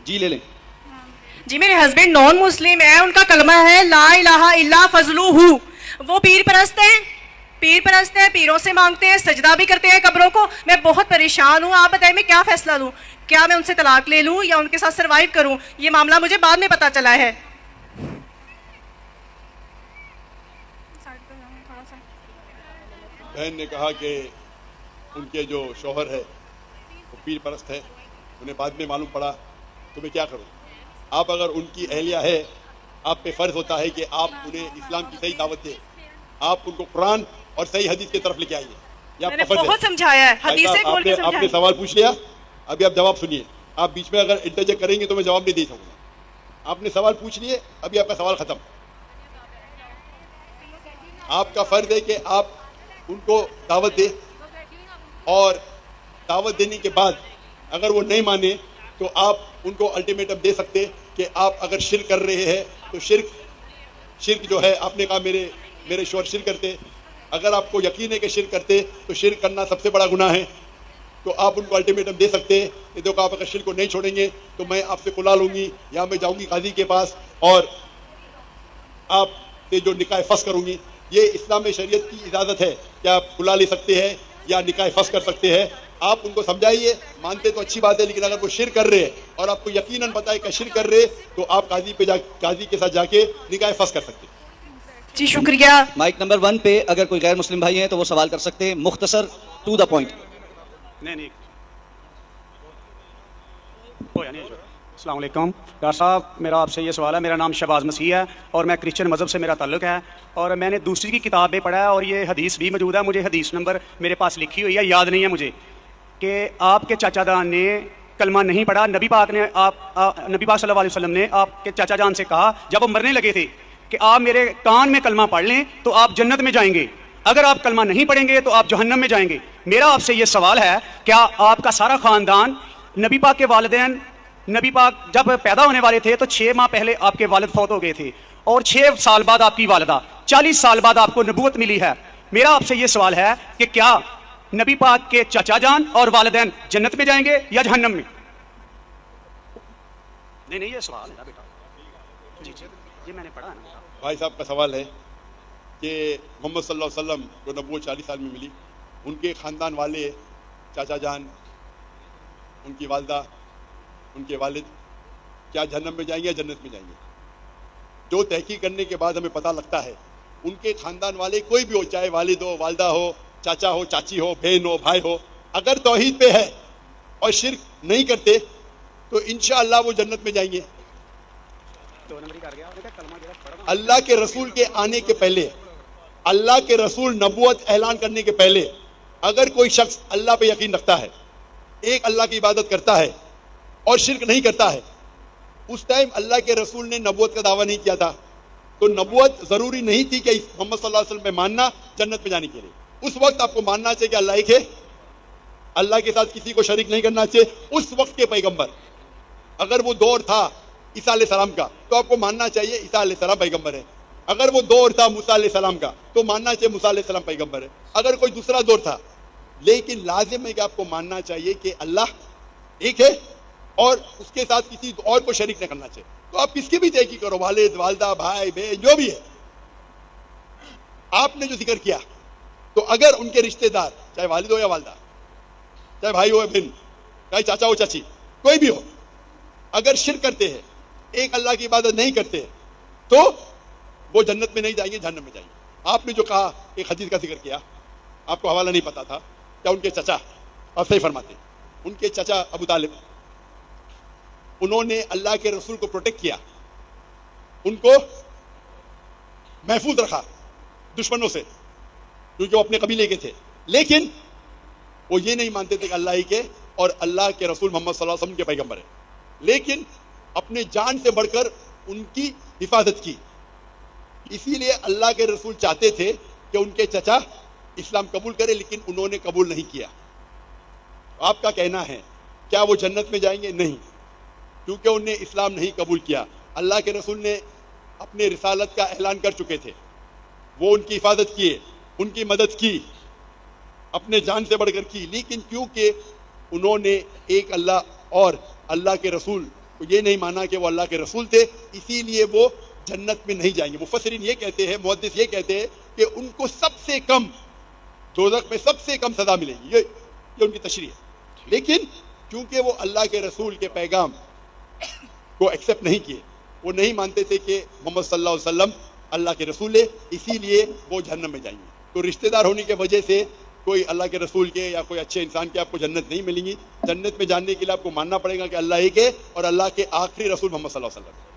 جی لے لیں. جی میرے ہسبینڈ نان مسلم ہے, ان کا کلمہ ہے لا الہ الا فضلوہ. وہ پیر پرست ہیں, پیروں سے مانگتے ہیں, سجدہ بھی کرتے ہیں قبروں کو. میں بہت پریشان ہوں, آپ بتائیں میں کیا فیصلہ لوں؟ کیا میں ان سے طلاق لے لوں یا ان کے ساتھ سروائیو کروں؟ یہ معاملہ مجھے بعد میں پتا چلا ہے. بہن نے کہا کہ ان کے جو شوہر ہے وہ پیر پرست ہے, انہیں بعد میں معلوم پڑا, تو میں کیا کروں؟ آپ اگر ان کی اہلیہ ہے, آپ پہ فرض ہوتا ہے کہ آپ انہیں اسلام کی صحیح دعوت دیں, آپ ان کو قرآن اور صحیح حدیث کی طرف لے کے آئیے. یہ آپ کا فرض ہے. بہت سمجھایا ہے, حدیثیں بول کے آپ نے سوال پوچھ لیا, ابھی آپ جواب سنیے. آپ بیچ میں اگر انٹرجیکٹ کریں گے تو میں جواب نہیں دے سکوں گا. آپ نے سوال پوچھ لیے, ابھی آپ کا سوال ختم. آپ کا فرض ہے کہ آپ ان کو دعوت دیں, اور دعوت دینے کے بعد اگر وہ نہیں مانے تو آپ ان کو الٹیمیٹم دے سکتے کہ آپ اگر شرک کر رہے ہیں تو شرک جو ہے, آپ نے کہا میرے شوہر شرک کرتے, اگر آپ کو یقین ہے کہ شرک کرتے تو شرک کرنا سب سے بڑا گناہ ہے, تو آپ ان کو الٹیمیٹم دے سکتے ہیں کہ دیکھو آپ اگر شرک کو نہیں چھوڑیں گے تو میں آپ سے کھلا لوں گی, یا میں جاؤں گی قاضی کے پاس اور آپ سے جو نکاح فسخ کروں گی. یہ اسلام شریعت کی اجازت ہے کہ آپ کھلا لے سکتے ہیں یا نکاح فسخ کر سکتے ہیں. آپ ان کو سمجھائیے, مانتے تو اچھی بات ہے, لیکن اگر وہ شرک کر رہے ہیں اور آپ کو یقیناً پتہ ہے کہ شرک کر رہے تو آپ قاضی کے ساتھ جا کے نکاح فسخ کر سکتے. جی شکریہ. مائک نمبر 1 پہ اگر کوئی غیر مسلم بھائی ہیں تو وہ سوال کر سکتے ہیں, مختصر ٹو دا پوائنٹ. نہیں السلام علیکم ڈاکٹر صاحب, میرا آپ سے یہ سوال ہے. میرا نام شہباز مسیح ہے اور میں کرسچن مذہب سے میرا تعلق ہے, اور میں نے دوسری کی کتابیں پڑھا ہے اور یہ حدیث بھی موجود ہے. مجھے حدیث نمبر میرے پاس لکھی ہوئی ہے, یاد نہیں ہے مجھے, کہ آپ کے چاچا جان نے کلمہ نہیں پڑھا. نبی پاک صلی اللہ علیہ وسلم نے آپ کے چاچا جان سے کہا جب وہ مرنے لگے تھے کہ آپ میرے کان میں کلمہ پڑھ لیں تو آپ جنت میں جائیں گے, اگر آپ کلمہ نہیں پڑھیں گے تو آپ جہنم میں جائیں گے. میرا آپ سے یہ سوال ہے, کیا آپ کا سارا خاندان, نبی پاک کے والدین, نبی پاک جب پیدا ہونے والے تھے تو 6 ماہ پہلے آپ کے والد فوت ہو گئے تھے, اور 6 سال بعد آپ کی والدہ, 40 سال بعد آپ کو نبوت ملی ہے. میرا آپ سے یہ سوال ہے کہ کیا نبی پاک کے چچا جان اور والدین جنت میں جائیں گے یا جہنم میں؟ نہیں یہ سوال ہے بیٹا. جی یہ میں نے پڑھا ہے نا. بھائی صاحب کا سوال ہے کہ محمد صلی اللہ علیہ وسلم کو نبوت 40 سال میں ملی, ان کے خاندان والے, چاچا جان, ان کی والدہ, ان کے والد کیا جہنم میں جائیں گے یا جنت میں جائیں گے؟ جو تحقیق کرنے کے بعد ہمیں پتہ لگتا ہے ان کے خاندان والے کوئی بھی ہو, چاہے والد ہو, والدہ ہو, چاچا ہو, چاچی ہو, بہن ہو, بھائی ہو, اگر توحید پہ ہے اور شرک نہیں کرتے تو انشاءاللہ وہ جنت میں جائیں گے. اللہ کے رسول کے آنے کے پہلے, اللہ کے رسول نبوت اعلان کرنے کے پہلے اگر کوئی شخص اللہ پہ یقین رکھتا ہے, ایک اللہ کی عبادت کرتا ہے اور شرک نہیں کرتا ہے, اس ٹائم اللہ کے رسول نے نبوت کا دعویٰ نہیں کیا تھا, تو نبوت ضروری نہیں تھی کہ محمد صلی اللہ علیہ وسلم پہ ماننا جنت میں جانے کے لیے. اس وقت آپ کو ماننا چاہیے کہ اللہ ایک ہے, اللہ کے ساتھ کسی کو شریک نہیں کرنا چاہیے. اس وقت کے پیغمبر, اگر وہ دور تھا عیسیٰ علیہ السلام کا تو آپ کو ماننا چاہیے عیسیٰ علیہ السلام پیغمبر ہے. اگر وہ دور تھا موسیٰ علیہ السلام کا تو ماننا چاہیے موسیٰ علیہ السلام پیغمبر ہے. اگر کوئی دوسرا دور تھا, لیکن لازم ہے کہ آپ کو ماننا چاہیے کہ اللہ ایک ہے اور اس کے ساتھ کسی اور کو شریک نہ کرنا چاہیے. تو آپ کس کی بھی تحقیق کرو, والد, والدہ, بھائی, بہن, جو بھی ہے, آپ نے جو ذکر کیا, تو اگر ان کے رشتہ دار, چاہے والد ہو یا والدہ, چاہے بھائی ہو یا بہن, چاہے چاچا ہو چاچی, کوئی بھی ہو, اگر شرک کرتے ہیں, ایک اللہ کی عبادت نہیں کرتے, تو وہ جنت میں نہیں جائیں گے, جہنم میں جائیں گے. آپ نے جو کہا, ایک حدیث کا ذکر کیا, آپ کو حوالہ نہیں پتا تھا, کیا ان کے چچا, آپ صحیح فرماتے, ان کے چچا ابو طالب, انہوں نے اللہ کے رسول کو پروٹیکٹ کیا, ان کو محفوظ رکھا دشمنوں سے, کیونکہ وہ اپنے قبیلے کے تھے, لیکن وہ یہ نہیں مانتے تھے کہ اللہ ہی کے اور اللہ کے رسول محمد صلی اللہ علیہ وسلم کے پیغمبر ہیں, لیکن اپنے جان سے بڑھ کر ان کی حفاظت کی. اسی لیے اللہ کے رسول چاہتے تھے کہ ان کے چچا اسلام قبول کرے, لیکن انہوں نے قبول نہیں کیا. آپ کا کہنا ہے کیا وہ جنت میں جائیں گے؟ نہیں, کیونکہ انہوں نے اسلام نہیں قبول کیا. اللہ کے رسول نے اپنے رسالت کا اعلان کر چکے تھے, وہ ان کی حفاظت کیے, ان کی مدد کی, اپنے جان سے بڑھ کر کی, لیکن کیونکہ انہوں نے ایک اللہ اور اللہ کے رسول تو یہ نہیں مانا کہ وہ اللہ کے رسول تھے اسی لیے وہ جنت میں نہیں جائیں گے. مفسرین یہ کہتے ہیں, محدث یہ کہتے ہیں کہ ان کو سب سے کم دوزخ میں سب سے کم سزا ملے گی, یہ ان کی تشریح ہے. لیکن چونکہ وہ اللہ کے رسول کے پیغام کو ایکسیپٹ نہیں کیے, وہ نہیں مانتے تھے کہ محمد صلی اللہ علیہ وسلم اللہ کے رسول ہے, اسی لیے وہ جہنم میں جائیں گے. تو رشتہ دار ہونے کی وجہ سے کوئی اللہ کے رسول کے یا کوئی اچھے انسان کے آپ کو جنت نہیں ملیں گی. جنت میں جاننے کے لیے آپ کو ماننا پڑے گا کہ اللہ ایک ہے اور اللہ کے آخری رسول محمد صلی اللہ علیہ وسلم.